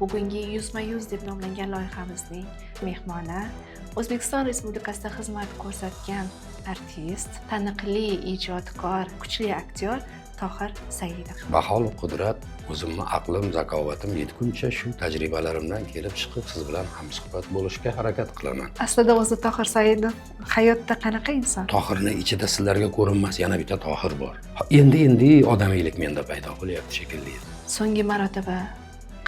bugungi yuzma-yuz deb nomlangan loyihamizning mehmoni O'zbekiston Respublikasida xizmat ko'rsatgan artist, taniqli ijodkor, kuchli aktyor Tohir Saidov. Bahol qudrat, o'zimni aqlim, zakovatim yetguncha shu tajribalarimdan kelib chiqib siz bilan hamsuhbat bo'lishga harakat qilaman. Aslida o'zi Tohir Saidov hayotda qanaqa inson? Tohirni ichida sizlarga ko'rinmas yana bitta Tohir bor. Endi odamiylik menda paydo bo'lyapti shekilli. So'nggi marotaba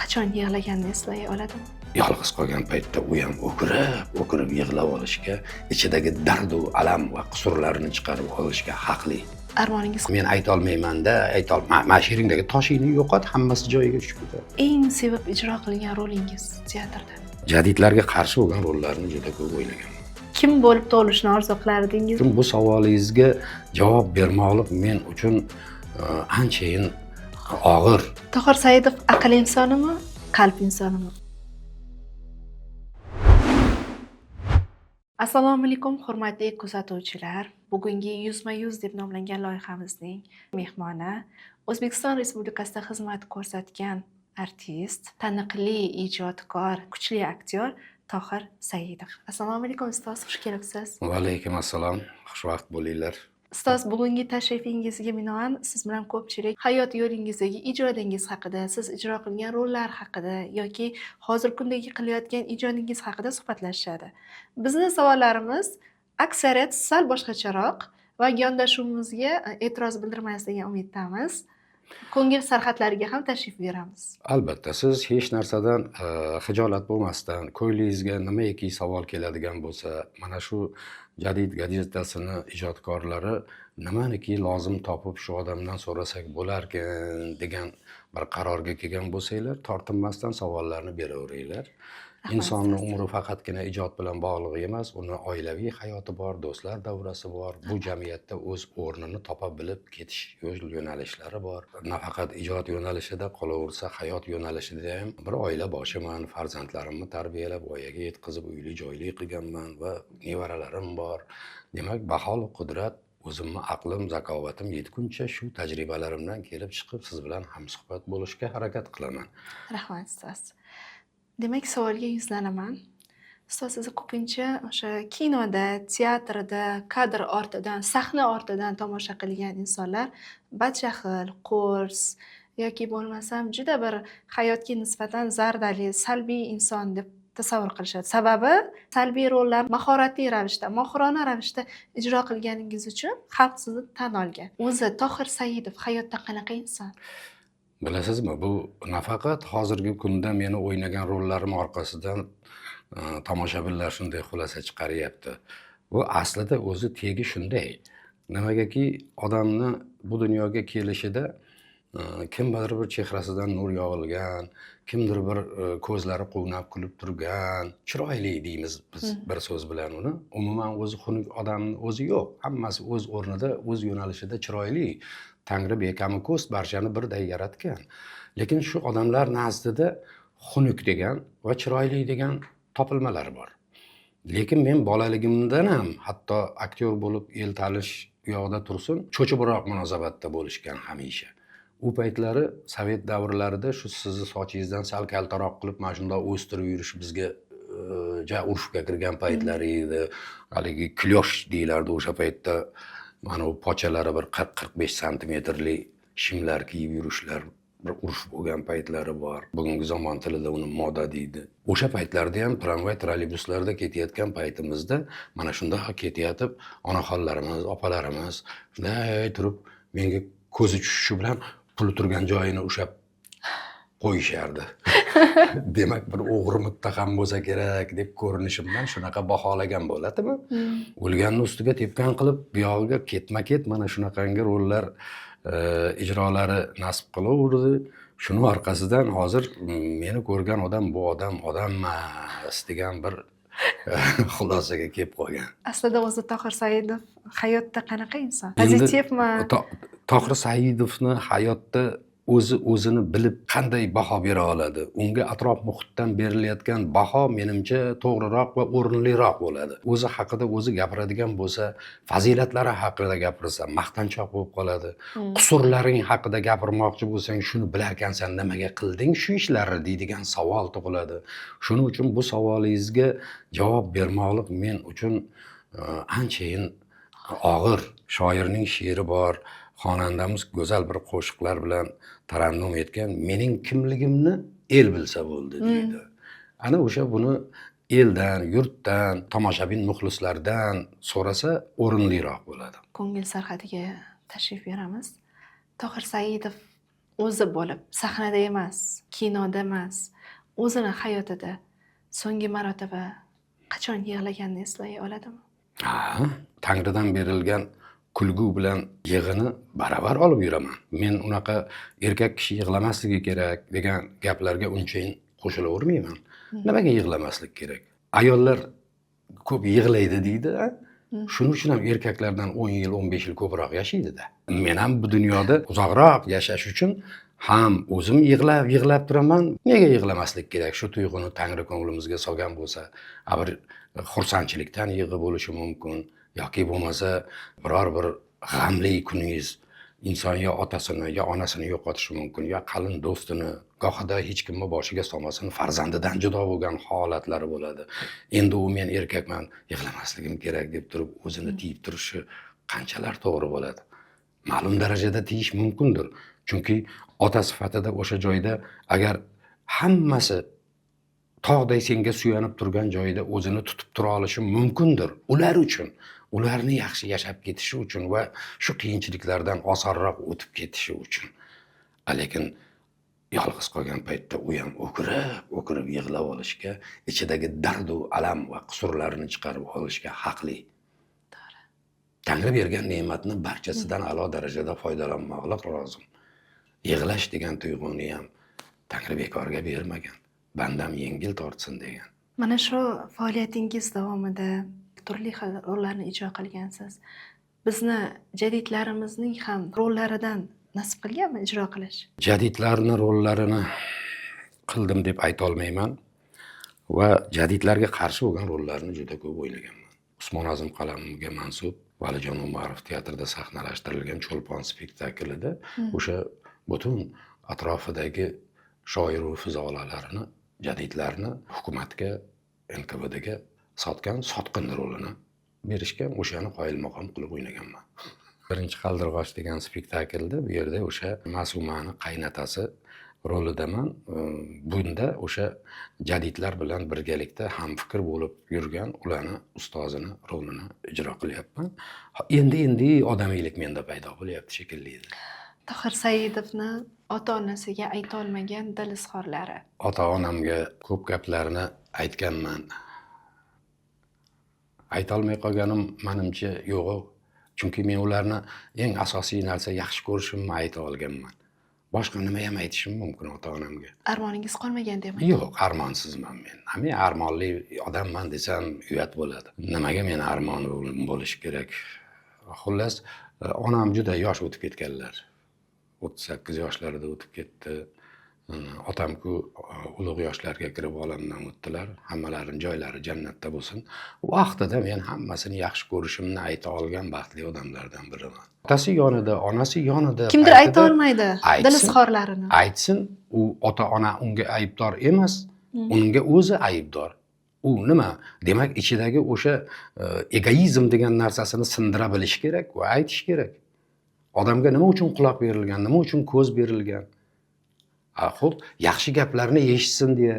qachon yig'laganini eslay oladimi? Yolg'iz qolgan paytda u ham o'kirib yig'lab olishga, ichidagi dard va alam va qusurlarini chiqarib olishga haqli. Armoningiz Men ayta olmayman-da, mana she'ringdagi toshingni yo'qot, hammasi joyiga tushib ketadi. eng sevib ijro qilgan rolingiz teatrda? Jadidlarga qarshi bo'lgan rollarni juda ko'p o'ynaganman. Kim bo'lib tug'ilishni orzu qilardingiz? Bu savolingizga javob bermoqlik men uchun anchayin og'ir. Tohir Saidov aql insonimi, qalb insonimi? Assalomu alaykum, hurmatli kuzatuvchilar. Bugungi yuzma-yuz deb nomlangan loyihamizning mehmoni O'zbekiston Respublikasida xizmat ko'rsatgan artist, taniqli ijodkor, kuchli aktyor Tohir Saidov. Assalomu alaykum ustoz, xush kelibsiz. Va alaykum assalom. Xushvaqt bo'linglar. Ustoz, bugungi tashrifingizga binoan siz bilan ko'pchilik hayot yo'lingizdagi ijodingiz haqida, siz ijro qilgan rollar haqida yoki hozirgi kundagi qilayotgan ijodingiz haqida suhbatlashishadi. Bizning savollarimiz aksariyat sal boshqacharoq va yondashuvimizga e'tiroz bildirmaysiz degan umiddamiz. Ko'ngil sarhadlariga ham tashrif buyuramiz. Albatta, siz hech narsadan xijolat bo'lmasdan, ko'nglingizga nimaiki savol keladigan bo'lsa, mana shu Jadid gazetasini ijodkorlari nimaniki lozim topib shu odamdan so'rasak bo'larkan degan bir qarorga kelgan bo'lsanglar, tortinmasdan savollarni beraveringlar. Insonning umri faqatgina ijod bilan bog'liq emas, uni oilaviy hayoti bor, do'stlar davrasi bor, bu jamiyatda o'z o'rnini topa bilib ketish yo'nalishlari bor. Nafaqat ijod yo'nalishida qolaversa, hayot yo'nalishida ham bir oila boshiman, farzandlarimni tarbiyalab voyaga yetkazib uyli joyli qilganman va nevaralarim bor. Demak, bahol qudrat, o'zimni aqlim, zakovatim yetguncha shu tajribalarimdan kelib chiqib siz bilan hamsuhbat bo'lishga harakat qilaman. Rahmat ustoz. Demak, savolga yuzlanaman. Ustoz, siz ko'pincha o'sha kinoda, teatrda, kadr ortidan, sahna ortidan tomosha qilgan insonlar badjahl, qo'rs yoki bo'lmasam juda bir hayotga nisbatan zardali, salbiy inson deb tasavvur qilishadi. Sababi salbiy rollar mahoratli ravishda, mohirona ravishda ijro qilganingiz uchun xalq sizni tan olgan. O'zi Tohir Saidov hayotda qanaqa inson? Bilasizmi, bu nafaqat hozirgi kunda meni o'ynagan rollarim orqasidan tomoshabinlar shunday xulosa chiqaryapti. Bu aslida o'zi tegi shunday. Nimagaki odamni bu dunyoga kelishida kimdir bir chehrasidan nur yog'ilgan, kimdir bir ko'zlari quvnab kulib turgan, chiroyli deymiz biz bir so'z bilan uni. Umuman o'zi xunuk odamni o'zi yo'q. Hammasi o'z o'rnida, o'z yo'nalishida chiroyli. Tangri bekamu ko'st barchani birday yaratgan. Lekin shu odamlar nazdida xunuk degan va chiroyli degan topilmalar bor. Lekin men bolaligimdan ham hatto aktyor bo'lib el tanish u yoqda tursin, cho'chibiroq munosabatda bo'lishgan hamisha. U paytlari Sovet davrlarida shu sizni sochingizdan sal kaltaroq qilib mana shunday o'stirib yurish bizga urushga kirgan paytlari edi. Haligi klyosh deyilardi o'sha paytda. Mana bu pochalari bir 40-45 santimetrli shimlar kiyib yurishlar, bir urush bo'lgan paytlari bor. Bugungi zamon tilida uni moda deydi. O'sha paytlarda ham tramvay, trolleybuslarda ketayotgan paytimizda mana shunday ketayotib, onaxonlarimiz, opalarimiz shunday turib menga ko'zi tushishi bilan puli turgan joyini ushab qo'yishardi. Demak, bir o'g'ri muttaham bo'lsa kerak deb ko'rinishimdan shunaqa baholagan bo'ladimi? O'lganning ustiga tepkan qilib, bu yog'iga ketma-ket mana shunaqangi rollar ijrolari nasib qilaverdi. Shuni orqasidan hozir meni ko'rgan odam bu odam emas degan bir xulosaga kelib qolgan. Aslida o'zi Tohir Saidov hayotda qanaqa inson? Pozitivmi? Tohir Saidovni hayotda o'zini bilib qanday baho bera oladi? Unga atrof muhitdan berilayotgan baho menimcha to'g'riroq va o'rinliroq bo'ladi. O'zi haqida o'zi gapiradigan bo'lsa, fazilatlari haqida gapirsa, maqtanchoq bo'lib qoladi. Qusurlaring haqida gapirmoqchi bo'lsang, shuni bilar ekansan, nimaga qilding shu ishlarni deydigan savol tug'iladi. Shuning uchun bu savolingizga javob bermoqlik men uchun anchayin og'ir. Shoirning she'ri bor, xonandamiz go'zal bir qo'shiqlar bilan tarannum etgan, mening kimligimni el bilsa bo'ldi deydi. Ana o'sha buni eldan, yurtdan, tomoshabin muxlislardan so'rasa o'rinliroq bo'ladi. Ko'ngil sarhadiga tashrif buyuramiz. Tohir Saidov o'zi bo'lib, sahnada emas, kinoda emas, o'zini hayotida so'nggi marotaba qachon yig'laganini eslay oladimi? Tangridan berilgan kulgu bilan yig'ini baravar olib yuraman. Men unaqa erkak kishi yig'lamasligi kerak degan gaplarga unchayin qo'shilavermayman. Nimaga yig'lamaslik kerak? Ayollar ko'p yig'laydi deydi. Shuning uchun ham erkaklardan 10 yil, 15 yil ko'proq yashaydi-da. Men ham bu dunyoda uzoqroq yashash uchun ham o'zim yig'lab turaman. Nega yig'lamaslik kerak? Shu tuyg'uni Tangri ko'nglimizga solgan bo'lsa, bir xursandchilikdan yig'i bo'lishi mumkin yoki bo'lmasa biror bir g'amli kuningiz inson yo otasini yo onasini yo'qotishi mumkin, yo qalin do'stini, gohida hech kimni boshiga solmasin, farzandidan judo bo'lgan holatlari bo'ladi. Endi u men erkakman, yig'lamasligim kerak deb turib o'zini tiyib turishi qanchalar to'g'ri bo'ladi? Ma'lum darajada tiyish mumkindir. Chunki ota sifatida o'sha joyda agar hammasi tog'day senga suyanib turgan joyida o'zini tutib tura olishi mumkindir. Ular uchun, ularni yaxshi yashab ketishi uchun va shu qiyinchiliklardan osonroq o'tib ketishi uchun. Lekin yolg'iz qolgan paytda u ham o'kirib yig'lab olishga, ichidagi dard va alam va qusurlarini chiqarib olishga haqli. Tangri bergan ne'matni barchasidan a'lo darajada foydalanmoqlik lozim. Yig'lash degan tuyg'uni ham Tangri bekorga bermagan. Bandam yengil tortsin degan. Mana shu faoliyatingiz davomida turli xil rollarni ijro qilgansiz. Bizni jadidlarimizning ham rollaridan nasib qilganmi ijro qilish? Jadidlarni rollarini qildim deb ayta olmayman va jadidlarga qarshi bo'lgan rollarni juda ko'p o'ylaganman. Usmon Azim qalamiga mansub Valijon Umarov teatrida sahnalashtirilgan Cho'lpon spektaklida o'sha butun atrofidagi shoir va fuzolalarini, jadidlarni hukumatga, NKVDga sotgan sotqin rolini berishgan, o'shani qoyilmaqom qilib o'ynaganman. Birinchi qaldirg'och degan spektaklda bu yerda o'sha Ma'sumani qaynatasi rolidaman. Bunda o'sha jadidlar bilan birgalikda hamfikr bo'lib yurgan ularni ustozini rolini ijro qilyapman. Endi odamiylik menda paydo bo'lyapti shekilli. Tohir Saidovni ota-onasiga ayta olmagan dil izhorlari. Ota-onamga ko'p gaplarni aytganman. Ayta olmay qolganim menimcha yo'q. Chunki men ularni eng asosiy narsa yaxshi ko'rishimni ayta olganman. Boshqa nima ham aytishim mumkin ota-onamga? Armoningiz qolmagan demak. Yo'q, armonsizman men. Men armonli odamman desam uyat bo'ladi. Nimaga men armoni bo'lish kerak? Xullas, onam juda yosh o'tib ketganlar. 38 yoshlarida o'tib ketdi. Otam-ku ulug' yoshlarga kirib olamdan o'tdilar. Hammalarining joylari jannatda bo'lsin. Vaqtida men hammasini yaxshi ko'rishimni ayta olgan baxtli odamlardan biriman. Otasi yonida, onasi yonida. Kimdir ayta olmaydi dil izhorlarini. Aytsin, u ota-ona unga aybdor emas, unga o'zi aybdor. U nima? Demak, ichidagi o'sha egoizm degan narsasini sindira bilish kerak va aytish kerak. Odamga nima uchun quloq berilgan, nima uchun ko'z berilgan? Xo'p, yaxshi gaplarni eshitsin deya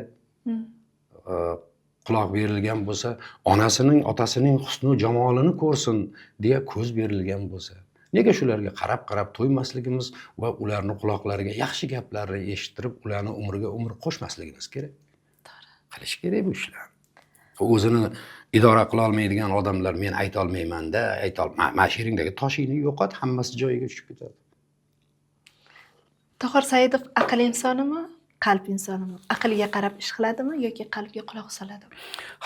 quloq berilgan bo'lsa, onasining, otasining husn va jamolini ko'rsin deya ko'z berilgan bo'lsa, nega shularga qarab to'ymasligimiz va ularni quloqlariga yaxshi gaplarni eshittirib, ularni umriga umr qo'shmasligimiz kerak? Qilish kerak bu ishlarni. O'zini idora qila olmaydigan odamlar men ayta olmayman-da, mashiringdagi toshingni yo'qot, hammasi joyiga tushib ketadi. Tohir Saidov aql insonimi, qalb insonimi? Aqlga qarab ish qiladimi yoki qalbga quloq soladimi?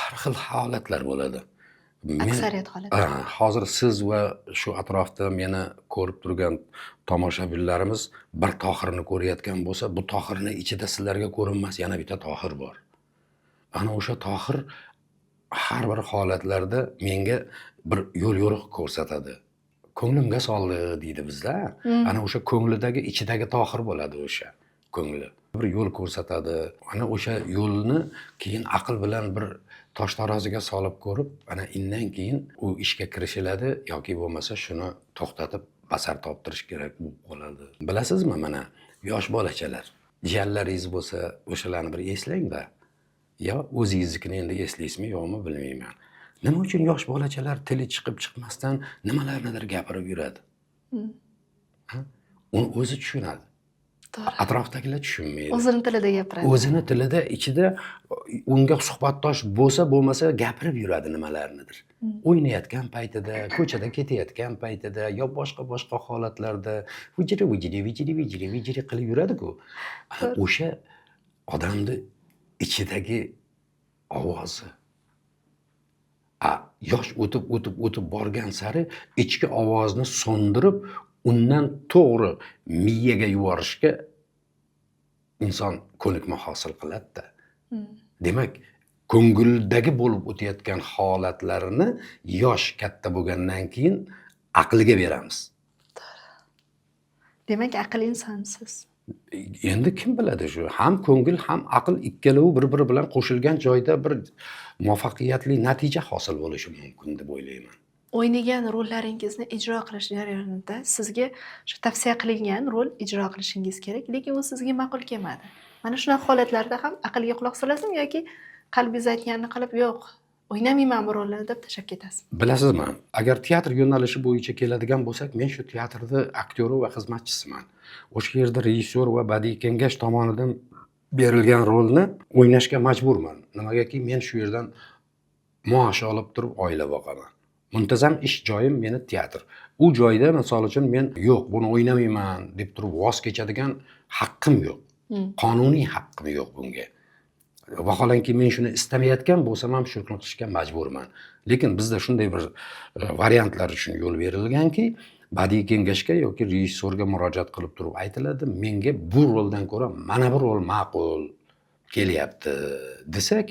Har xil holatlar bo'ladi. Aksariyat holatda. Hozir siz va shu atrofda meni ko'rib turgan tomoshabinlarimiz bir Tohirni ko'rayotgan bo'lsa, bu Tohirning ichida sizlarga ko'rinmas yana bitta Tohir bor. Ana o'sha Tohir har bir holatlarda menga bir yo'l yo'riq ko'rsatadi. Ko'nglimga soldi deydi bizda. Ana o'sha ko'nglidagi ichidagi Tohir bo'ladi o'sha ko'ngli. Bir yo'l ko'rsatadi. Ana o'sha yo'lni keyin aql bilan bir tosh taroziga solib ko'rib, ana indan keyin u ishga kirishiladi yoki bo'lmasa shuni to'xtatib basar toptirish kerak bo'lib qoladi. Bilasizmi, mana yosh bolachalar, jiyanlaringiz bo'lsa, o'shalarni bir eslang-da. Yo o'zingiznikini endi eslaysizmi yo'qmi bilmayman. Nima uchun yosh bolachalar tili chiqib chiqmasdan nimalarnidir gapirib yuradi? Uni o'zi tushunadi. To'g'ri. Atrofdagilar tushunmaydi. O'zini tilida gapiradi. O'zini tilida ichida unga suhbatdosh bo'lsa bo'lmasa gapirib yuradi nimalarnidir. O'ynayotgan paytida, ko'chada ketayotgan paytida yo boshqa holatlarda vijiri qilib yuradi-ku. O'sha odamni ichidagi ovozi. Yosh o'tib borgan sari ichki ovozni so'ndirib, undan to'g'ri miyaga yuborishga inson ko'nikma hosil qiladi-da. Demak, ko'ngildagi bo'lib o'tayotgan holatlarini yosh katta bo'lgandan keyin aqliga beramiz. Demak, aql insonsiz. Endi kim biladi shu? Ham ko'ngil, ham aql ikkalovi bir-biri bilan qo'shilgan joyda bir muvaffaqiyatli natija hosil bo'lishi mumkin deb o'ylayman. O'ynagan rollaringizni ijro qilish jarayonida sizga shu tavsiya qilingan rol ijro qilishingiz kerak, lekin u sizga ma'qul kelmadi. Mana shunaqa holatlarda ham aqlga quloq solasizmi yoki qalbingiz aytganini qilib, yo'q, o'ynamayman bu rolni deb tashlab ketasiz? Bilasizmi, agar teatr yo'nalishi bo'yicha keladigan bo'lsak, men shu teatrda aktyori va xizmatchisiman. O'sha yerda rejissyor va badiiy kengash tomonidan berilgan rolni o'ynashga majburman. Nimagaki men shu yerdan maosh olib turib oila boqaman. Muntazam ish joyim meni teatr. U joyda misol uchun men yo'q, buni o'ynamayman deb turib voz kechadigan haqqim yo'q. Qonuniy haqqim yo'q bunga. Vaholanki men shuni istamayotgan bo'lsam ham shuni qilishga majburman. Lekin bizda shunday bir variantlar uchun yo'l berilganki, badiiy kengashga yoki rejissyorga murojaat qilib turib aytiladi, menga bu roldan ko'ra mana bu rol ma'qul kelyapti desak,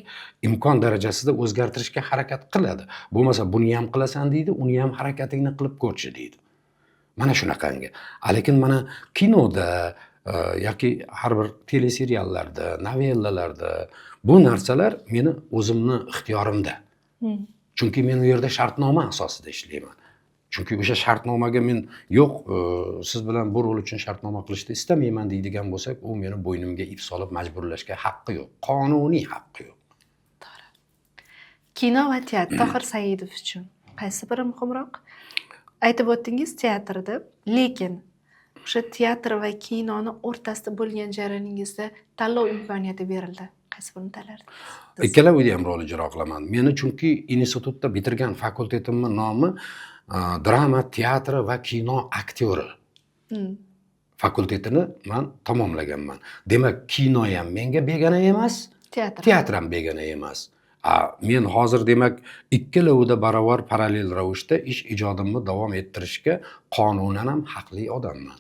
imkon darajasida o'zgartirishga harakat qiladi. Bo'lmasa buni ham qilasan deydi, uni ham harakatingni qilib ko'rchi deydi. Mana shunaqangi. Lekin mana kinoda yoki har bir teleseriallarda, novellalarda bu narsalar meni o'zimni ixtiyorimda. Chunki men u yerda shartnoma asosida ishlayman. Chunki o'sha shartnomaga men yo'q, siz bilan bu rol uchun shartnoma qilishni istamayman deydigan bo'lsak, u meni bo'ynimga ip solib majburlashga haqqi yo'q. Qonuniy haqqi yo'q. To'g'ri. Kino va teatr Tohir Saidov uchun qaysi biri muhimroq? Aytib o'tdingiz teatrda, lekin o'sha teatr va kinoni o'rtasida bo'lgan jarayoningizda tanlov imkoniyati berildi. Qaysi birini tanlardingiz? Ikkalovida ham rol ijro qilaman. Meni chunki institutda bitirgan fakultetimning nomi drama, teatri va kino aktyori. Fakultetini men tamomlaganman. Demak, kino ham menga begona emas, teatr ham begona emas. Men hozir demak ikkalovida barobar parallel ravishda ish ijodimni davom ettirishga qonunan ham haqli odamman.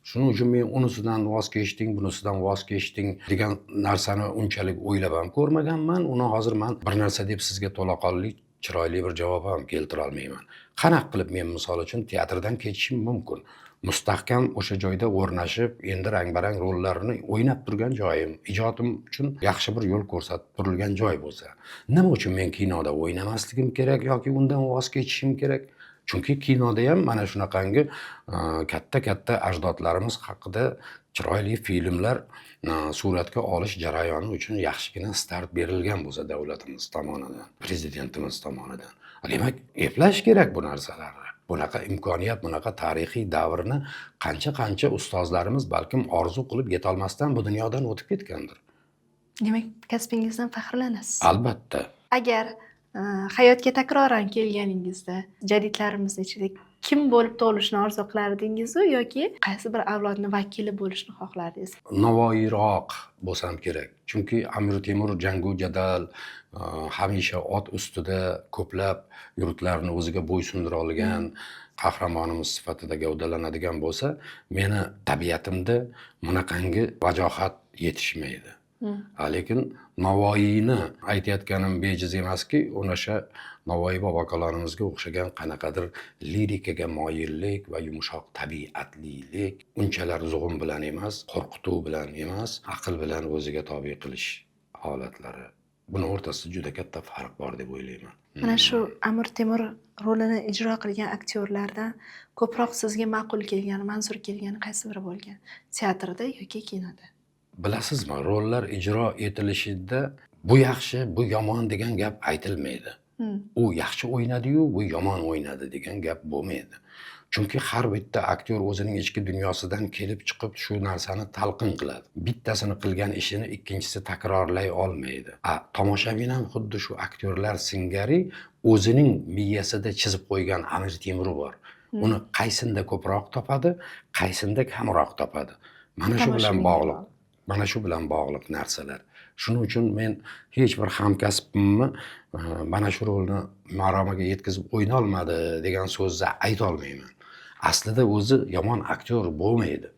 Shuning uchun men unisidan voz kechding, bunisidan voz kechding degan narsani unchalik o'ylab ham ko'rmaganman. Uni hozir men bir narsa deb sizga to'laqonli, chiroyli bir javob ham keltira olmayman. Qanaqa qilib men misol uchun teatrdan ketishim mumkin? Mustahkam o'sha joyda o'rnashib, endi rang-barang rollarni o'ynab turgan joyim, ijodim uchun yaxshi bir yo'l ko'rsatib turilgan joy bo'lsa, nima uchun men kinoda o'ynamasligim kerak yoki undan voz kechishim kerak? Chunki kinoda ham mana shunaqangi katta ajdodlarimiz haqida chiroyli filmlar suratga olish jarayoni uchun yaxshigina start berilgan bo'lsa davlatimiz tomonidan, prezidentimiz tomonidan. Demak, eplash kerak bu narsalarni. Bunaqa imkoniyat, bunaqa tarixiy davrni qancha ustozlarimiz balkim orzu qilib yetolmasdan bu dunyodan o'tib ketgandir. Demak, kasbingizdan faxrlanasiz. Albatta. Agar hayotga takroran kelganingizda, jadidlarimiz ichida kim bo'lib tug'ilishni orzu qilardingiz-u yoki qaysi bir avlodni vakili bo'lishni xohlardingiz? Navoiyroq bo'lsam kerak. Chunki Amir Temur jangu jadal, hamisha ot ustida ko'plab yurtlarni o'ziga bo'ysundira olgan qahramonimiz sifatida gavdalanadigan bo'lsa, meni tabiatimda bunaqangi vajohat yetishmaydi. Lekin Navoiyni aytayotganim bejiz emaski, o'sha Navoiy bobo kalorimizga o'xshagan qanaqadir lirikaga moyillik va yumshoq tabiatlilik unchalar zug'um bilan emas, qo'rqituv bilan emas, aql bilan o'ziga tobe qilish holatlari. Buni o'rtasida juda katta farq bor deb o'ylayman. Mana shu Amir Temur rolini ijro qilgan aktyorlardan ko'proq sizga ma'qul kelgan, manzur kelgan qaysi biri bo'lgan? Teatrda yoki kinoda? Bilasizmi, rollar ijro etilishida bu yaxshi, bu yomon degan gap aytilmaydi. U yaxshi o'ynadi-yu, bu yomon o'ynadi degan gap bo'lmaydi. Chunki har bitta aktyor o'zining ichki dunyosidan kelib chiqib shu narsani talqin qiladi. Bittasini qilgan ishini ikkinchisi takrorlay olmaydi. Tomoshabin ham xuddi shu aktyorlar singari o'zining miyasida chizib qo'ygan Amir Temur bor. Uni qaysinda ko'proq topadi, qaysinda kamroq topadi. Mana shu bilan bog'liq narsalar. Shuning uchun men hech bir hamkasbimni mana shu rolni maromiga yetkazib o'ynolmadi degan so'zni ayta olmayman. Aslida o'zi yomon aktyor bo'lmaydi.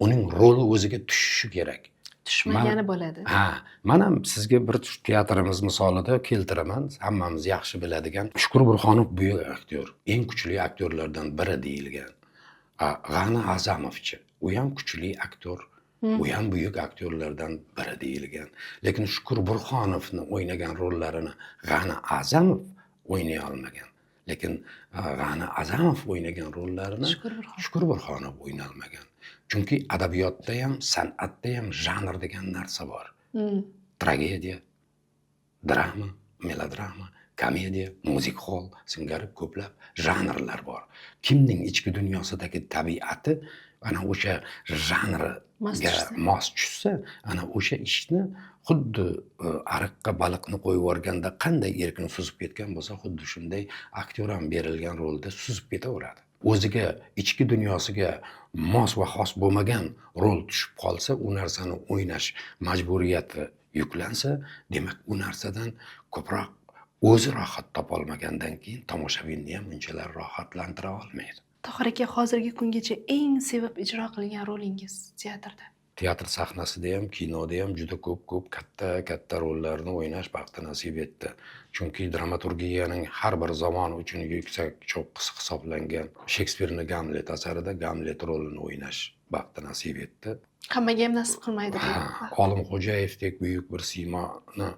Uning roli o'ziga tushishi kerak. Tushmagani bo'ladi. Mana sizga bir teatrimiz misolida keltiraman. Hammamiz yaxshi biladigan Shukur Burxonov buyuk aktyor. Eng kuchli aktyorlardan biri deyilgan. G'ani Azamovchi, u ham kuchli aktyor. U ham buyuk aktyorlardan biri deyilgan. Lekin Shukur Burxonovni o'ynagan rollarini G'ani Azamov o'ynay olmagan. Lekin G'ani Azamov o'ynagan rollarini Shukur Burxonov o'ynay olmagan. Chunki adabiyotda ham, san'atda ham janr degan narsa bor. Tragediya, drama, melodrama, komediya, music hall singari ko'plab janrlar bor. Kimning ichki dunyosidagi tabiati ana o'sha janrga mos tushsa, ana o'sha ishni xuddi ariqqa baliqni qo'yib yuborganda qanday erkin suzib ketgan bo'lsa, xuddi shunday aktyor ham berilgan rolda suzib ketaveradi. O'ziga, ichki dunyosiga mos va xos bo'lmagan rol tushib qolsa, u narsani o'ynash majburiyati yuklansa, demak u narsadan ko'proq o'zi rohat topolmagandan keyin tomoshabinni ham unchalar rohatlantira olmaydi. Tohir aka, hozirgi kungacha eng sevib ijro qilgan rolingiz teatrda? Teatr sahnasida ham, kinoda ham juda ko'p katta rollarni o'ynash baxti nasib etdi. Chunki dramaturgiyaning har bir zamon uchun yuksak cho'qqisi hisoblangan Shekspirning Gamlet asarida Gamlet rolini o'ynash baxti nasib etdi. Hammaga ham nasib qilmaydi. Olimxo'jayevdek buyuk bir siymoni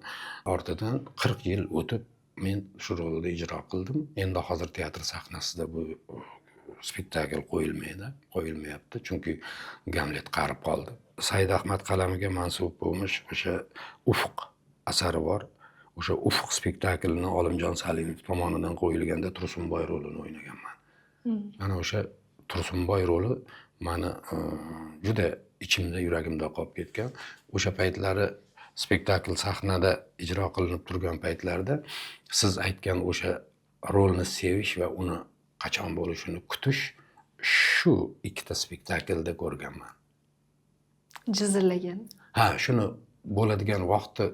ortidan 40 yil o'tib men shu rolni ijro qildim. Endi hozir teatr sahnasida bu spektakl qo'yilmayapti, chunki Gamlet qarib qoldi. Said Ahmad qalamiga mansub bo'lmish o'sha Ufuq asari bor. O'sha Ufuq spektaklini Olimjon Salimov tomonidan qo'yilganda Tursunboy rolini o'ynaganman. Mana o'sha Tursunboy roli meni juda ichimda, yuragimda qolib ketgan. O'sha paytlari spektakl sahnada ijro qilinib turgan paytlarda siz aytgan o'sha rolni sevish va uni qachon bo'lishini kutish shu ikkita spektaklda ko'rganman. Jizillagan. Shuni bo'ladigan vaqti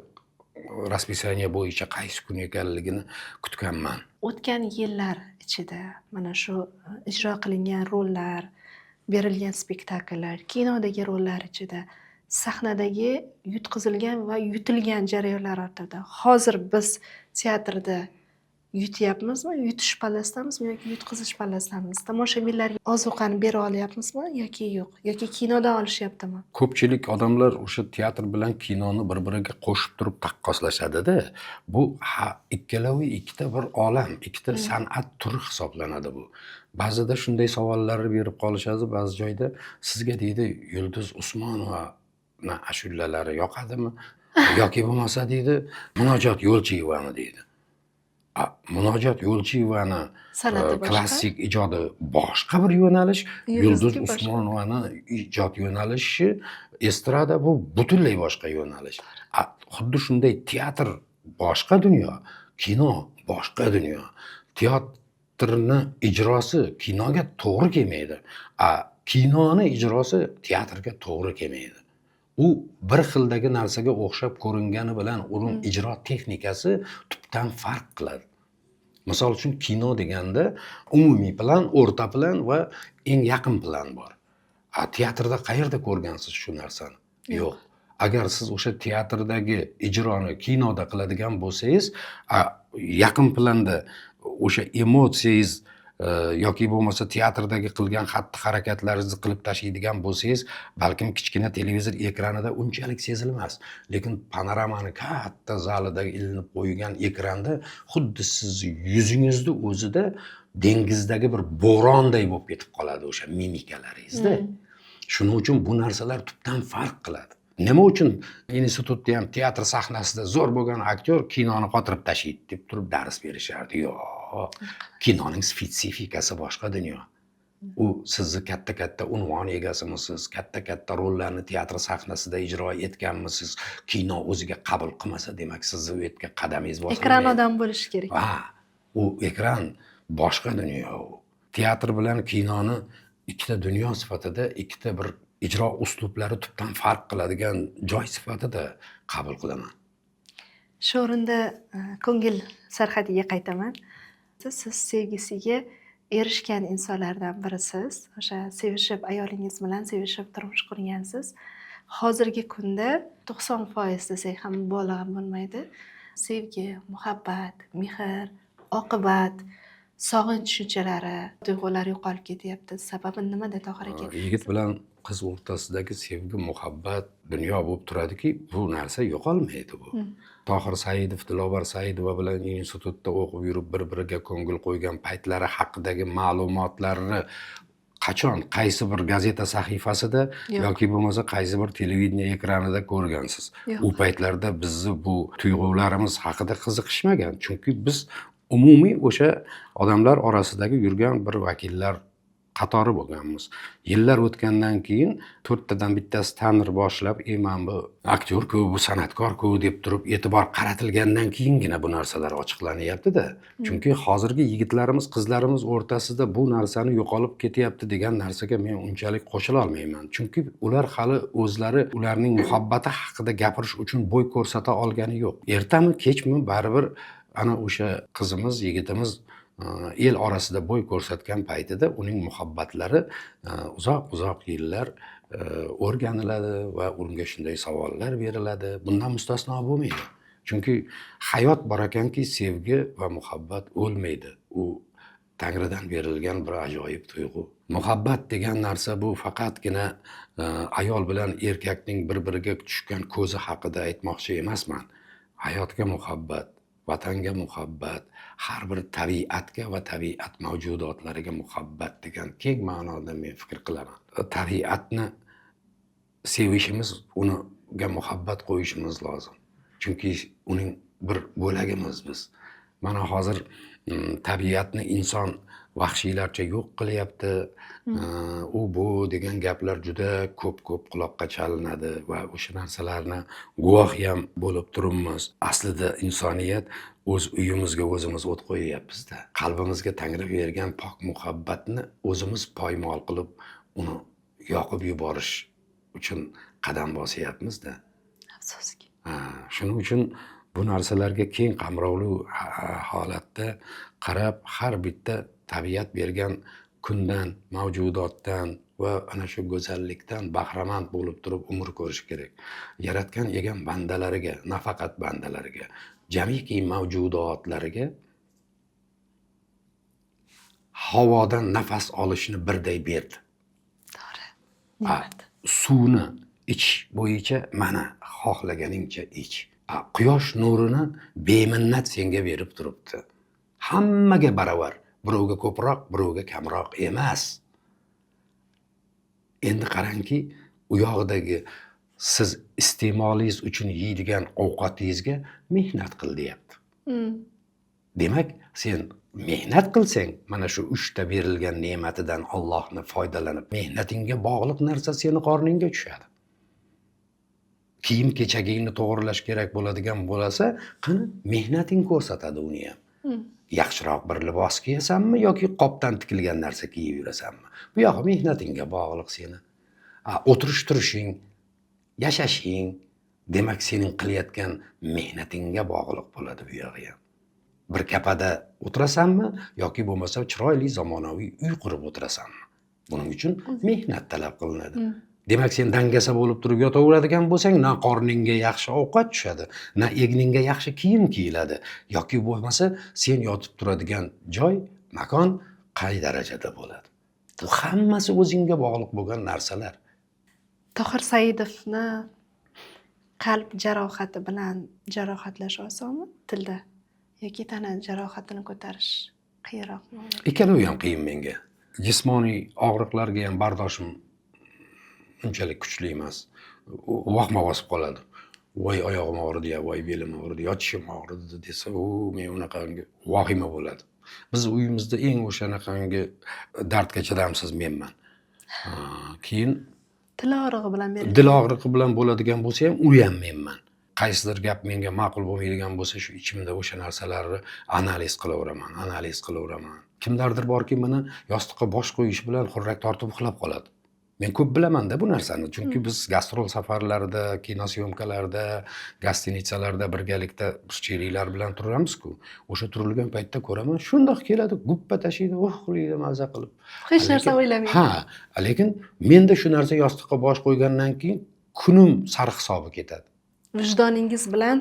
raspисание bo'yicha qaysi kun ekanligini kutganman. O'tgan yillar ichida mana shu ijro qilingan rollar, berilgan spektakllar, kinodagi rollar ichida sahnadagi yutqizilgan va yutilgan jarayonlar ortida hozir biz teatrda yutyapmizmi, yutish pallasidamizmi yoki yutqizish pallasidamiz? Tomoshabinlarga ozuqani bera olyapmizmi yoki yo'q? Yoki kinodan olishyaptimi? Ko'pchilik odamlar o'sha teatr bilan kinoni bir-biriga qo'shib turib taqqoslashadi-da. Bu ikkalovi ikkita bir olam, ikkita san'at turi hisoblanadi bu. Ba'zida shunday savollarni berib qolishadi, ba'zi joyda sizga deydi Yulduz Usmonova ashulalari yoqadimi? Yoki bo'lmasa deydi Munojot Yo'lchiyevani deydi. Munojot Yo'lchiyevani klassik ijodi boshqa bir yo'nalish, Yulduz Usmonovani ijod yo'nalishi estrada bu butunlay boshqa yo'nalish. Xuddi shunday teatr boshqa dunyo, kino boshqa dunyo. teatrni ijrosi kinoga to'g'ri kelmaydi. Kinoni ijrosi teatrga to'g'ri kelmaydi. U bir xildagi narsaga o'xshab ko'ringani bilan uning ijro texnikasi tubdan farq qiladi. Misol uchun kino deganda umumiy plan, o'rta plan va eng yaqin plan bor. Teatrda qayerda ko'rgansiz shu narsani? Yo'q. Agar siz o'sha teatrdagi ijroni kinoda qiladigan bo'lsangiz, yaqin planda o'sha emotsiyangiz yoki bo'lmasa teatrdagi qilgan xatti-harakatlaringizni qilib tashlaydigan bo'lsangiz, balkim kichkina televizor ekranida unchalik sezilmas. Lekin panoramani katta zalida ilinib qo'yilgan ekranda xuddi siz yuzingizni o'zida dengizdagi bir bo'ronday bo'lib ketib qoladi o'sha mimikalaringizda. Shuning uchun bu narsalar tubdan farq qiladi. Nima uchun institutda ham teatr sahnasida zo'r bo'lgan aktyor kinoni qotirib tashlaydi deb turib dars berishardi? Yo'q. Kinoning spesifikasi boshqa dunyo. U sizni katta unvon egasimisiz, katta rollarni teatr sahnasida ijro etganmisiz, kino o'ziga qabul qilmasa, demak sizni u yerga qadamingiz bosilmaydi. Ekran odam bo'lishi kerak. U ekran boshqa dunyo. Teatr bilan kinoni ikkita dunyo sifatida, ikkita bir ijro uslublari tubdan farq qiladigan joy sifatida qabul qilaman. Shu o'rinda ko'ngil sarhadiga qaytaman. Siz sevgisiga erishgan insonlardan birisiz. O'sha sevishib, ayolingiz bilan sevishib turmush qurgansiz. Hozirgi kunda 90% desak ham mubolag'a bo'lmaydi. Sevgi, muhabbat, mehr, oqibat, sog'inch tushunchalari, tuyg'ular yo'qolib ketyapti. Sababi nimada, Tohir aka? Yigit bilan qiz o'rtasidagi sevgi, muhabbat dunyo bo'lib turadiki, bu narsa yo'qolmaydi bu. Tohir Saidov, Dilobar Saidova bilan institutda o'qib yurib bir-biriga ko'ngil qo'ygan paytlari haqidagi ma'lumotlarni qachon, qaysi bir gazeta sahifasida yoki bo'lmasa qaysi bir televideniya ekranida ko'rgansiz? U paytlarda bizni bu tuyg'ularimiz haqida qiziqishmagan. Chunki biz umumiy o'sha odamlar orasidagi yurgan bir vakillar qatori bo'lganmiz. Yillar o'tgandan keyin 4 tadan bittasi tanir boshlab, "Men bu aktyor-ku, bu san'atkor-ku" deb turib e'tibor qaratilgandan keyingina bu narsalar ochiqlanyapti-da. Chunki hozirgi yigitlarimiz, qizlarimiz o'rtasida bu narsani yo'qolib ketyapti degan narsaga men unchalik qo'shila olmayman. Chunki ular hali o'zlari ularning muhabbati haqida gapirish uchun bo'y ko'rsata olgani yo'q. Ertami, kechmi baribir ana o'sha qizimiz, yigitimiz el orasida bo'y ko'rsatgan paytida uning muhabbatlari uzoq yillar o'rganiladi va unga shunday savollar beriladi. Bundan mustasno bo'lmaydi. Chunki hayot bor ekanki, sevgi va muhabbat o'lmaydi. U Tangridan berilgan bir ajoyib tuyg'u. Muhabbat degan narsa bu faqatgina ayol bilan erkakning bir-biriga tushgan ko'zi haqida aytmoqchi emasman. Hayotga muhabbat, vatanga muhabbat, har bir tabiatga va tabiat mavjudotlariga muhabbat degan keng ma'noda men fikr qilaman. Tabiatni sevishimiz, unga muhabbat qo'yishimiz lozim. Chunki uning bir bo'lagimiz biz. Mana hozir tabiatni inson vahshiylarcha yo'q qilyapti. U bu degan gaplar juda ko'p quloqqa chalinadi va o'sha narsalarni guvohi ham bo'lib turibmiz. Aslida insoniyat o'z uyimizga o'zimiz o't qo'yyapmiz-da. Qalbimizga Tangri bergan pok muhabbatni o'zimiz poymol qilib, uni yoqib yuborish uchun qadam bosyapmiz-da. Afsuski. Shuning uchun bu narsalarga keng qamrovli holatda qarab, har bitta tabiat bergan kundan, mavjudotdan va ana shu go'zallikdan bahramand bo'lib turib umr ko'rish kerak. Yaratgan egam bandalariga, nafaqat bandalariga, jamiki mavjudotlariga havodan nafas olishni birday berdi. To'g'ri. Suvni ich bo'yicha mana xohlaganingcha ich. Quyosh nurini beminnat senga berib turibdi. Hammaga baravar. Birovga ko'proq, birovga kamroq emas. Endi qarangki, u yoqdagi siz iste'molingiz uchun yeydigan ovqatingizga mehnat qil deyapti. Demak, sen mehnat qilsang, mana shu 3 ta berilgan ne'matidan Allohni foydalanib, mehnatingga bog'liq narsa seni qorningga tushadi. Kiyim kechagingni to'g'rilash kerak bo'ladigan bo'lsa, qani mehnating ko'rsatadi uni ham. Yaxshiroq bir libos kiyasanmi yoki qopdan tikilgan narsa kiyib yurasanmi? Bu yog'i mehnatingga bog'liq seni. O'tirish turishing, yashashing, demak sening qilayotgan mehnatingga bog'liq bo'ladi bu yog'i ham. Bir kapada o'tirasanmi yoki bo'lmasa chiroyli zamonaviy uy qurib o'tirasanmi? Buning uchun mehnat talab qilinadi. Demak, sen dangasa bo'lib turib yotaveradigan bo'lsang, na qorningga yaxshi ovqat tushadi, na egningga yaxshi kiyim kiyiladi, yoki bo'lmasa sen yotib turadigan joy, makon qay darajada bo'ladi. Bu hammasi o'zingga bog'liq bo'lgan narsalar. Tohir Saidovni qalb jarohati bilan jarohatlash osonmi tilda yoki tana jarohatini ko'tarish qiyinroqmi? Ikkalovi ham qiyin menga. Jismoniy og'riqlarga ham bardoshim unchalik kuchli emas. Vahma bosib qoladi. Voy oyog'im og'ridi, voy belim og'ridi, yotishim og'ridi desa, men unaqangi vahima bo'ladi. Biz uyimizda eng o'shanaqangi dardga chidamsiz menman. Keyin Til og'rig'i bilan berilgan. dil og'rig'i bilan bo'ladigan bo'lsa ham u ham menman. Qaysidir gap menga ma'qul bo'lmaydigan bo'lsa, shu ichimda o'sha narsalarni analiz qilaveraman. Kimlardir borki, meni yostiqqa bosh qo'yish bilan xurrak tortib uxlab qoladi. Men ko'p bilaman-da bu narsani, chunki biz gastrol safarlarida, kino syomkalarda, gostinitsalarda birgalikda ishchilar bilan turamiz-ku. O'sha turilgan paytda ko'raman, shundoq keladi, guppa tashiydi, qiladi maza qilib. Hech narsa o'ylamaydi. Lekin menda shu narsa yostiqqa bosh qo'ygandan keyin kunim sarhisobi ketadi. Vijdoningiz bilan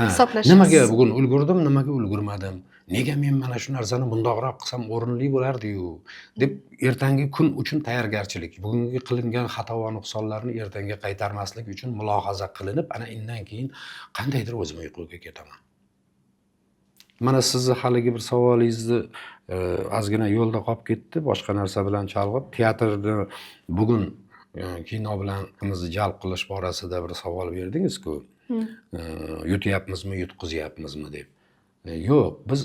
hisoblashasiz. Nimaga bugun ulgurdim, nimaga ulgurmadim? Nega men mana shu narsani bundoqroq qilsam o'rinli bo'lardi-yu deb ertangi kun uchun tayyorgarchilik, bugungi qilingan xato va nuqsonlarni ertangi qaytarmaslik uchun mulohaza qilinib, ana undan keyin qandaydir o'zim uyquga ketaman. Mana sizni haligi bir savolingizni ozgina yo'lda qolib ketdi, boshqa narsa bilan chalg'ib, teatrni bugun kino bilan bizni jalb qilish borasida bir savol berdingiz-ku. Yutyapmizmi, yutqizyapmizmi deb. Yo'q, biz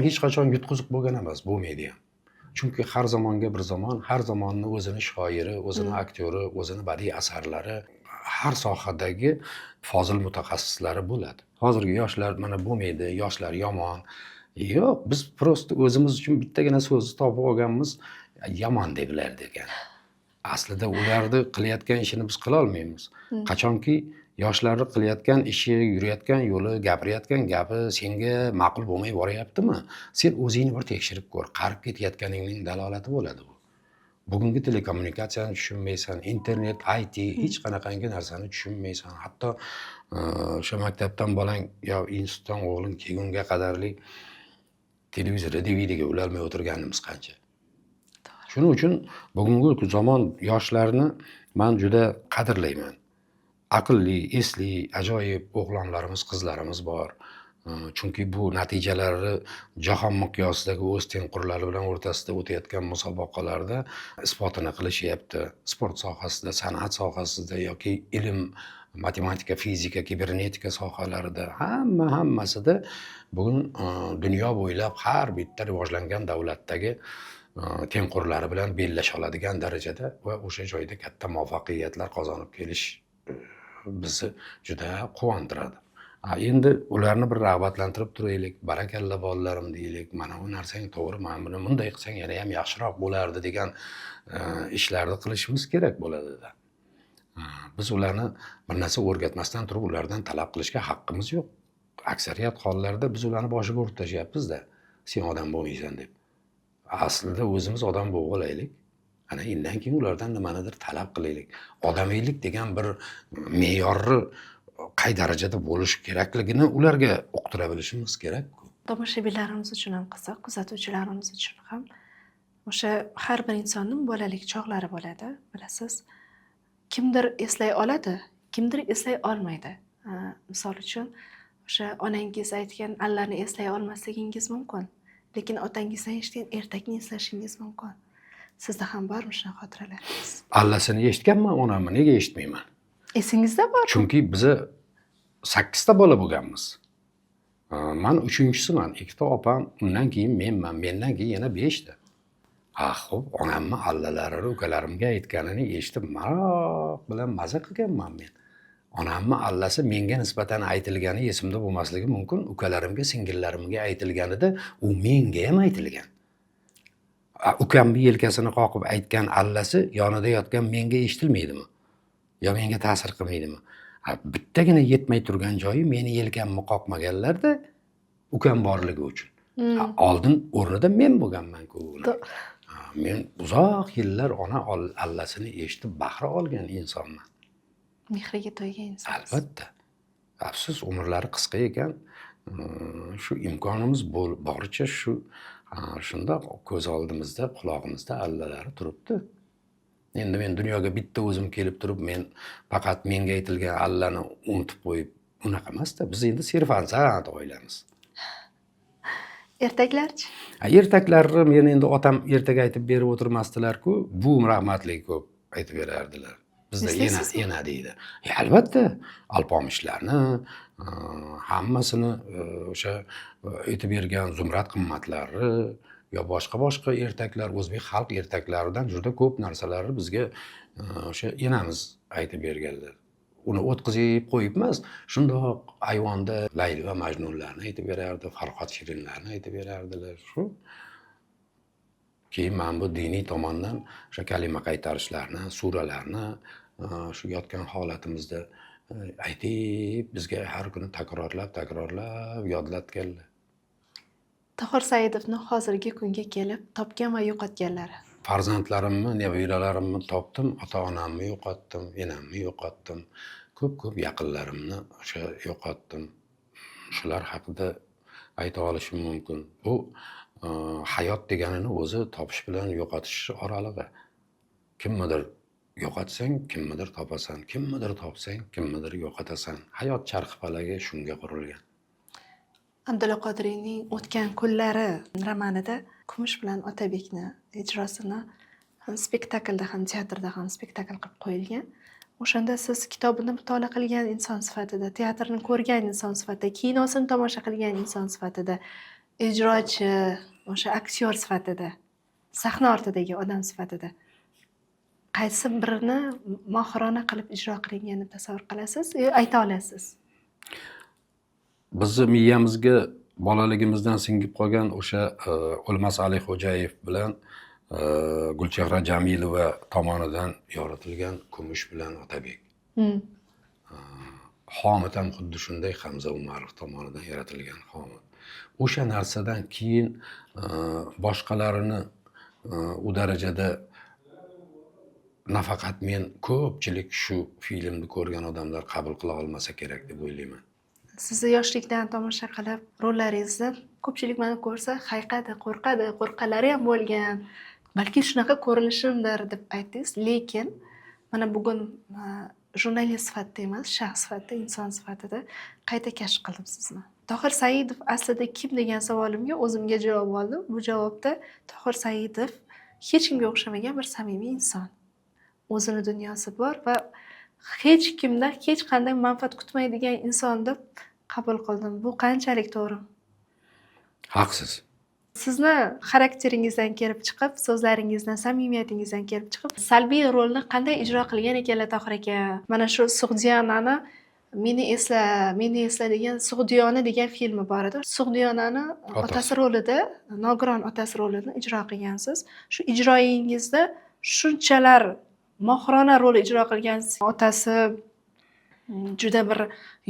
hech qachon yutqizib bo'lgan emas, bo'lmaydi ham. Chunki har zamonga bir zamon, har zamonni o'zini shoiri, o'zini aktyori, o'zini badiiy asarlari, har sohadagi fozil mutaxassislari bo'ladi. Hozirgi yoshlar mana bo'lmaydi, yoshlar yomon. Yo'q, biz prosta o'zimiz uchun bittagina so'zni topib olganmiz, yomon deblar degan. Aslida ularni qilayotgan ishini biz qila olmaymiz. Qachonki yoshlarni qilayotgan ishi, yurayotgan yo'li, gapirayotgan gapi senga ma'qul bo'lmay boryaptimi? Sen o'zingni bir tekshirib ko'r, qarib ketayotganingning dalolati bo'ladi bu. Bugungi telekommunikatsiyani tushunmaysan, internet, IT hech qanaqangi narsani tushunmaysan. Hatto o'sha maktabdan bolang yo institutdan o'g'ling kelgunga qadarli televizorda, DVDga ulanmay o'tirganimiz qancha. Shuning uchun bugungi zamon yoshlarni men juda qadrlayman. Aqlli, esli, ajoyib o'g'lonlarimiz, qizlarimiz bor. Chunki bu natijalari jahon miqyosidagi o'z tengqurlari bilan o'rtasida o'tayotgan musobaqalarda isbotini qilishyapti. Sport sohasida, san'at sohasida yoki ilm, matematika, fizika, kibernetika sohalarida hammasida bugun dunyo bo'ylab har bitta rivojlangan davlatdagi tengqurlari bilan bellasha oladigan darajada va o'sha joyda katta muvaffaqiyatlar qozonib kelish bizni juda quvontiradi. Endi ularni bir rag'batlantirib turaylik, barakalla bolalarim deylik, mana bu narsang to'g'ri, mana buni bunday qilsang yana ham yaxshiroq bo'lardi degan ishlarni qilishimiz kerak bo'ladi-da. Biz ularni bir narsa o'rgatmasdan turib ulardan talab qilishga haqqimiz yo'q. Aksariyat hollarda biz ularni boshiga urib tashlayapmiz-da, sen odam bo'lmaysan deb. Aslida o'zimiz odam bo'lib olaylik. Ana undan keyin ulardan nimanidir talab qilaylik. Odamiylik degan bir me'yorni qay darajada bo'lishi kerakligini ularga uqtira bilishimiz kerak-ku. Tomoshabinlarimiz uchun ham qiziq, kuzatuvchilarimiz uchun ham o'sha har bir insonning bolalik chog'lari bo'ladi, bilasiz. Kimdir eslay oladi, kimdir eslay olmaydi. Misol uchun o'sha onangiz aytgan allarni eslay olmasligingiz mumkin, lekin otangizdan eshitgan ertakni eslashingiz mumkin. Sizda ham bormi shunaqa xotiralarimiz? Allasini eshitganman, onamni nega eshitmayman? Esingizda bor? Chunki biz 8 ta bola bo'lganmiz. Men 3-chisiman, 2 ta opam, undan keyin menman, mendan keyin yana 5 ta. Xo'p, onamni allalari ukalarimga aytganini eshitib, maroq bilan maza qilganman men. onamni allasi menga nisbatan aytilgani esimda bo'lmasligi mumkin. Ukalarimga, singillarimga aytilganida u menga ham aytilgan. Ukamni yelkasini qoqib aytgan allasi yonida yotgan menga eshitilmaydimi? Yo menga ta'sir qilmaydimi? Bittagina yetmay turgan joyi meni yelkamni qoqmaganlarda ukam borligi uchun. Oldin o'rnida men bo'lganman-ku. Men uzoq yillar ona allasini eshitib bahra olgan insonman. Mehriga to'ygan inson. Albatta. Afsus, umrlari qisqa ekan. Shu imkonimiz boricha shundoq ko'z oldimizda, quloqimizda allalari turibdi. Endi men dunyoga bitta o'zim kelib turib, men faqat menga aytilgan allani unutib qo'yib, unaqa emas-da. Biz endi serfarzand oilamiz. Ertaklarchi? Ertaklarni men endi otam ertaga aytib berib o'tirmasdilar-ku, buvim rahmatli ko'p aytib berardilar. Bizda ena deydi. Albatta, alpomishlarni, hammasini o'sha aytib bergan Zumrad qimmatlari yo boshqa ertaklar, o'zbek xalq ertaklaridan juda ko'p narsalarni bizga o'sha enamiz aytib berganlar. Uni o'tkazib qo'yibmiz. Shundoq ayvonda Layli va Majnunlarni aytib berardi, Farhod Shirinlarni aytib berardilar. Shu. Keyin men bu diniy tomondan o'sha kalima qaytarishlarni, suralarni shu yotgan holatimizda aytib, bizga har kuni takrorlab yodlatganlar. Tohir Saidovni hozirgi kunga kelib topgan va yo'qotganlari. Farzandlarimni, nebiralarimni topdim, ota-onamni yo'qotdim, enamni yo'qotdim. Ko'p yaqinlarimni o'sha yo'qotdim. Shular haqida ayta olishim mumkin. Bu hayot deganini o'zi topish bilan yo'qotish oralig'i. Kimnidir yo'qotsang, kimnidir topasan, kimnidir topsang, kimnidir yo'qotasan. Hayot charxpalagi shunga qurilgan. Abdulla Qodiriyning O'tgan kunlari romanida Kumush bilan Otabekni ijrosini ham spektaklda ham teatrda ham spektakl qilib qo'yilgan. O'shanda siz kitobini mutolaa qilgan inson sifatida, teatrni ko'rgan inson sifatida, kinosini tomosha qilgan inson sifatida, ijrochi, o'sha aktyor sifatida, sahna ortidagi odam sifatida qaysi birini mohirona qilib ijro qilinganini tasavvur qilasiz yo ayta olasiz? Bizni miyamizga bolaligimizdan singib qolgan o'sha O'lmas Alixo'jayev bilan Gulchehra Jamilova tomonidan yoritilgan Kumush bilan Otabek. Homid ham xuddi shunday Hamza Umarov tomonidan yaratilgan Homid. O'sha narsadan keyin boshqalarini u darajada nafaqat men, ko'pchilik shu filmni ko'rgan odamlar qabul qila olmasa kerak deb o'ylayman. Sizni yoshlikdan tomosha qilib, rollaringizni ko'pchilik meni ko'rsa, hayqadi, qo'rqqanlari ham bo'lgan. Balki shunaqa ko'rinishimdir deb aytdingiz, lekin mana bugun jurnalist sifatida emas, shaxs sifatida, inson sifatida qayta kashf qildim sizni. Tohir Saidov aslida kim degan savolimga o'zimga javob oldim. Bu javobda Tohir Saidov hech kimga o'xshamagan bir samimiy inson. O'zini dunyosi bor va hech kimdan hech qanday manfaat kutmaydigan inson deb qabul qildim. Bu qanchalik to'g'ri? Haqsiz. Sizni xarakteringizdan kelib chiqib, so'zlaringizdan, samimiyatingizdan kelib chiqib, salbiy rolni qanday ijro qilgan ekanlar Tohir aka? Mana shu Sug'diyonani Meni esla degan Sug'diyona degan filmi bor edi. Sug'diyonani otasi rolida, nogiron otasi rolini ijro qilgansiz. Shu ijroyingizda shunchalar mohirona rol ijro qilgansiz. Otasi juda bir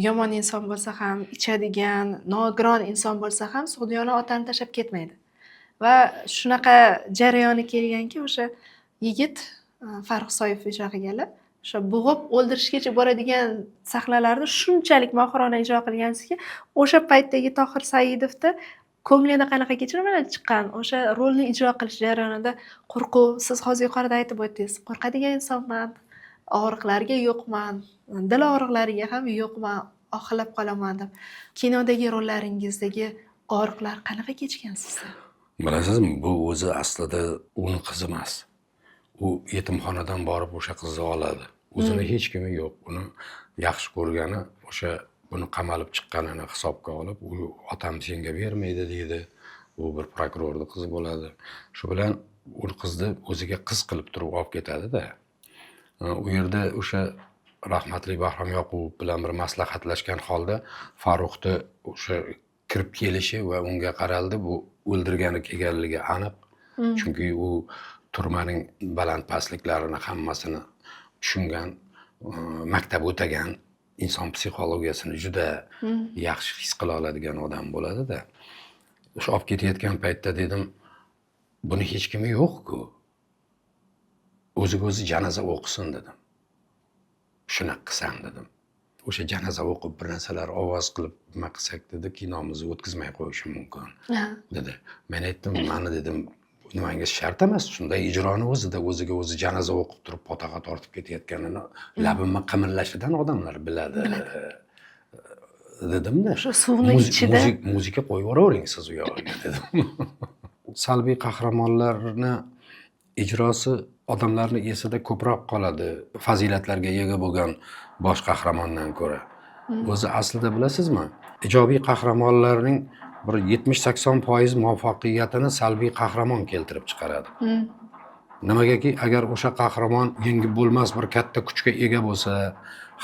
yomon inson bo'lsa ham, ichadigan, nogiron inson bo'lsa ham Sug'diyona otani tashlab ketmaydi. Va shunaqa jarayoni kelganki, o'sha yigit Farruh Soyev ijro qilganlar, o'sha bo'g'ib o'ldirishgacha boradigan sahnalarni shunchalik mohirona ijro qilgansizki, o'sha paytdagi Tohir Saidovda ko'nglida qanaqa kechirmalar chiqqan, o'sha rolni ijro qilish jarayonida qo'rquv, siz hozir yuqorida aytib o'tdingiz, qo'rqadigan insonman, og'riqlarga yo'qman, dil og'riqlariga ham yo'qman, oxirlab qolaman deb. Kinodagi rollaringizdagi og'riqlar qanaqa kechgan sizda? Bilasizmi, bu o'zi aslida uni qizi emas. U yetimxonadan borib o'sha qizni oladi. O'zini hech kimi yo'q. Uni yaxshi ko'rgani o'sha buni qamalib chiqqanini hisobga olib, u otam senga bermaydi deydi. U bir prokurorning qizi bo'ladi. Shu bilan u qizni o'ziga qiz qilib turib olib ketadi-da. U yerda o'sha rahmatli Bahrom Yoqubov bilan bir maslahatlashgan holda Farruxni o'sha kirib kelishi va unga qaraldi, bu o'ldirgani kelganligi aniq. Chunki u turmaning baland pastliklarini hammasini tushungan, maktab o'tagan, inson psixologiyasini juda yaxshi his qila oladigan odam bo'ladi-da. O'sha olib ketayotgan paytda dedim, buni hech kimi yo'q-ku. O'ziga o'zi janoza o'qisin dedim. Shunaqa qilsam dedim. O'sha janoza o'qib bir narsalar ovoz qilib nima qilsak dedi, kinomizni o'tkazmay qo'yishi mumkin dedi. Men aytdim, mani dedim, nimangiz shart emas, shunday ijroni o'zida o'ziga o'zi janoza o'qib turib potaqa tortib ketayotganini labimni qimirlashidan odamlar biladi. Dedim-da. Shu suvning ichida muzika qo'yib yuravering siz u yog'iga dedim. Salbiy qahramonlarni ijrosi odamlarni esida ko'proq qoladi, fazilatlarga ega bo'lgan bosh qahramondan ko'ra. O'zi aslida bilasizmi, ijobiy qahramonlarning bir 70-80% muvaffaqiyatini salbiy qahramon keltirib chiqaradi. Nimagaki, agar o'sha qahramon yengib bo'lmas bir katta kuchga ega bo'lsa,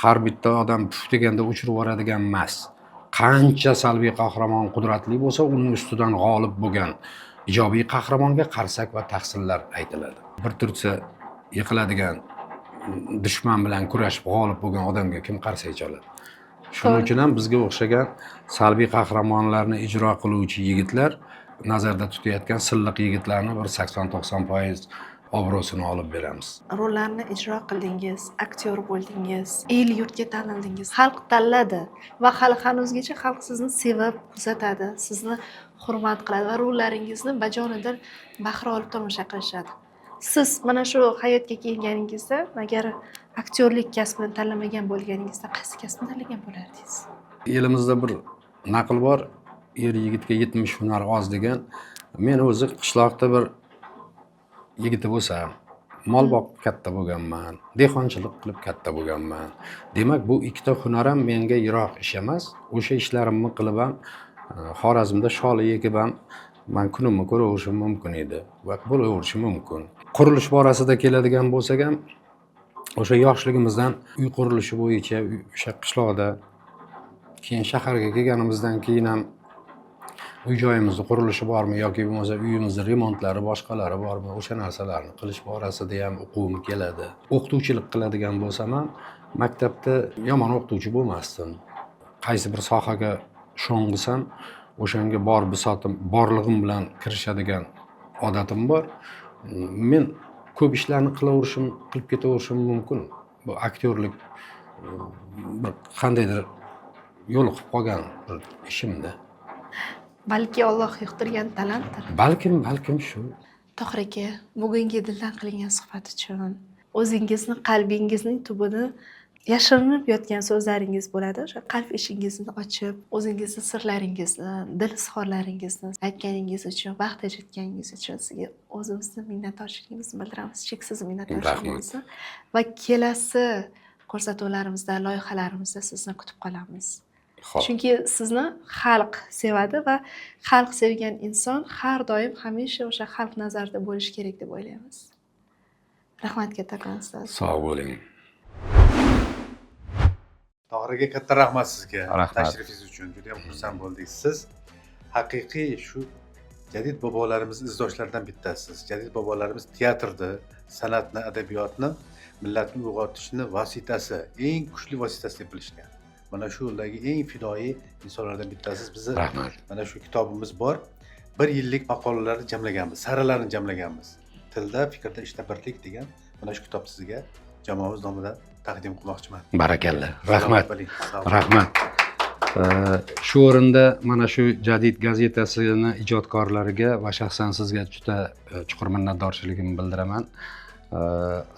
har bitta odam puf deganda uchirib yuboradigan emas. Qancha salbiy qahramon qudratli bo'lsa, uning ustidan g'olib bo'lgan ijobiy qahramonga qarsak va tahsinlar aytiladi. Bir turtsa yiqiladigan dushman bilan kurashib g'olib bo'lgan odamga kim qarsak oladi? Shuning uchun ham bizga o'xshagan salbiy qahramonlarni ijro qiluvchi yigitlar nazarda tutayotgan silliq yigitlarni bir 80-90% obro'sini olib beramiz. rollarni ijro qildingiz, aktyor bo'ldingiz, el yurtga tanildingiz. Xalq tanladi va hali hanuzgacha xalq sizni sevib, kuzatadi, sizni hurmat qiladi va rollaringizni bajonidil bahra olib tomosha qilishadi. Siz mana shu hayotga kelganingizda, agar aktyorlik kasbini tanlamagan bo'lganingizda qaysi kasbni tanlagan bo'lardingiz? Elimizda bir naql bor, er yigitga 70 hunar oz degan. Men o'zi qishloqda bir yigiti bo'lsam, mol boqib katta bo'lganman, dehqonchilik qilib katta bo'lganman. Demak, bu ikkita hunar ham menga yiroq ish emas. O'sha ishlarimni qilib ham Xorazmda sholi yekib ham men kunimni ko'raverishim mumkin edi va bo'laverishim mumkin. Qurilish borasida keladigan bo'lsak ham, o'sha yoshligimizdan uy qurilishi bo'yicha o'sha qishloqda, keyin shaharga kelganimizdan keyin ham uy joyimizni qurilishi bormi yoki bo'lmasa uyimizni remontlari boshqalari bormi, o'sha narsalarni qilish borasida ham o'quvim keladi. O'qituvchilik qiladigan bo'lsam ham maktabda yomon o'qituvchi bo'lmasdim. Qaysi bir sohaga sho'ng'isam, o'shanga bor bisotim, borlig'im bilan kirishadigan odatim bor. Men ko'p ishlarni qilib ketaverishim mumkin. Bu aktyorlik bir qandaydir yo'l qilib qolgan bir ishimda. Balki Alloh yuqtirgan talantdir. Balkim shu. Tohir aka, bugungi dildan qilingan suhbat uchun o'zingizni, qalbingizning tubida yashirinib yotgan so'zlaringiz bo'ladi. O'sha qalb eshingizni ochib, o'zingizni sirlaringizni, dil izhorlaringizni aytganingiz uchun, vaqt ajratganingiz uchun sizga o'zimizni minnatdorchiligimizni bildiramiz, cheksiz minnatdorchiligimizni va kelasi ko'rsatuvlarimizda, loyihalarimizda sizni kutib qolamiz. Chunki sizni xalq sevadi va xalq sevgan inson har doim hamisha o'sha xalq nazarida bo'lishi kerak deb o'ylaymiz. Rahmat kattakon sizga. Sog' bo'ling. Tohir aka, katta rahmat sizga. Tashrifingiz uchun juda ham xursand bo'ldik. Siz haqiqiy shu jadid bobolarimiz izdoshlaridan bittasiz. Jadid bobolarimiz teatrni, san'atni, adabiyotni millatni uyg'otishni vositasi, eng kuchli vositasi deb bilishgan. Mana shu yo'ldagi eng fidoyi insonlardan bittasiz. Bizni mana shu kitobimiz bor. 1 yillik maqolalarni jamlaganmiz, saralarni jamlaganmiz. Tilda, fikrda, ishda birlik degan mana shu kitob sizga jamoamiz nomidan taqdim qilmoqchiman. Barakalla. Rahmat. Shu o'rinda mana shu Jadid gazetasini ijodkorlariga va shaxsan sizga juda chuqur minnatdorchiligimni bildiraman.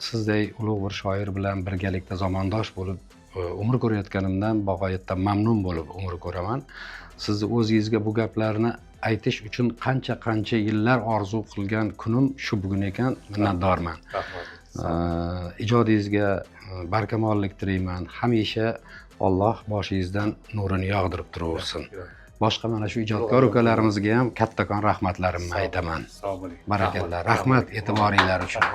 Sizday ulug' bir shoir bilan birgalikda zamondosh bo'lib umr ko'rayotganimdan bag'oyatda mamnun bo'lib umr ko'raman. Sizni o'zingizga bu gaplarni aytish uchun qancha yillar orzu qilgan kunim shu bugun ekan. Minnatdorman. Ijodingizga barkamollik tilayman. Hamisha Alloh boshingizdan nurini yog'dirib turaversin. Boshqa mana shu ijodkor ukalarimizga ham kattakon rahmatlarimni aytaman. Sog' bo'ling. Barakallah. Rahmat e'tiboringiz uchun.